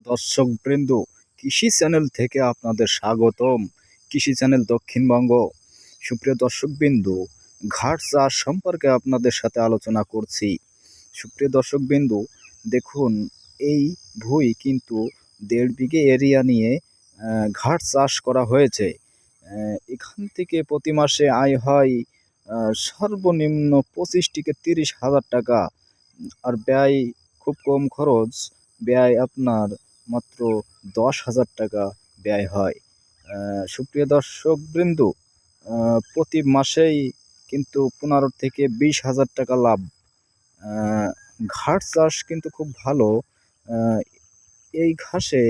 দর্শকবৃন্দ, কৃষি চ্যানেল থেকে আপনাদের স্বাগতম। কৃষি চ্যানেল দক্ষিণবঙ্গ। সুপ্রিয় দর্শকবৃন্দ, ঘাস চাষ সম্পর্কে আপনাদের সাথে আলোচনা করছি। সুপ্রিয় দর্শকবৃন্দ, দেখুন, এই ভুঁই কিন্তু 1.5 বিঘে এরিয়া নিয়ে ঘাস চাষ করা হয়েছে। এখান থেকে প্রতি মাসে আয় হয় সর্বনিম্ন 25 থেকে 30 হাজার টাকা, আর ব্যয় খুব কম খরচ। ব্যয় আপনার মাত্র 10,000 টাকা ব্যয় হয়। সুপ্রিয় দর্শকবৃন্দ, প্রতি মাসেই কিন্তু 15 থেকে 20 হাজার টাকা লাভ। ঘাস চাষ কিন্তু খুব ভালো। এই ঘাসে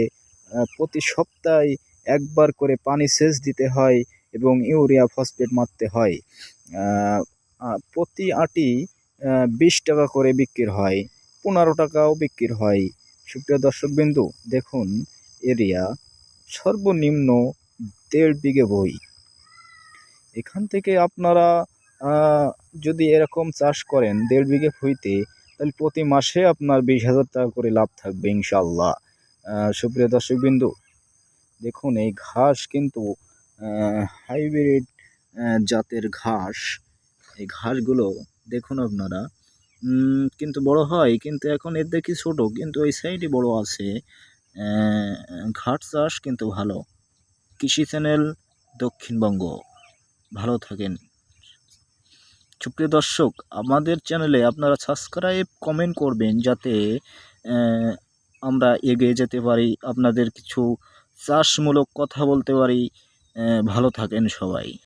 প্রতি সপ্তাহে একবার করে পানি সেচ দিতে হয় এবং ইউরিয়া ফসফেট মারতে হয়। প্রতি আঁটি 20 টাকা করে বিক্রি হয়, 15 টাকাও বিক্রি হয়। সুপ্রিয় দর্শকবৃন্দ, দেখুন, এরিয়া সর্বনিম্ন 1.5 বিঘে ভুঁই। এখান থেকে আপনারা যদি এরকম চাষ করেন 1.5 বিঘে ভুঁইতে, তাহলে প্রতি মাসে আপনার 20,000 টাকা করে লাভ থাকবে ইনশাল্লাহ। সুপ্রিয় দর্শকবৃন্দ, দেখুন, এই ঘাস কিন্তু হাইব্রিড জাতের ঘাস। এই ঘাসগুলো দেখুন আপনারা, কিন্তু বড় হয়, কিন্তু এখন এর দেখি ছোট, কিন্তু ওই সাইডে বড় আছে। ঘাস চাষ কিন্তু ভালো। কৃষি চ্যানেল দক্ষিণবঙ্গ। ভালো থাকেন। সুপ্রিয় দর্শক, আমাদের চ্যানেলে আপনারা সাবস্ক্রাইব কমেন্ট করবেন, যাতে আমরা এগিয়ে যেতে পারি, আপনাদের কিছু চাষমূলক কথা বলতে পারি। ভালো থাকেন সবাই।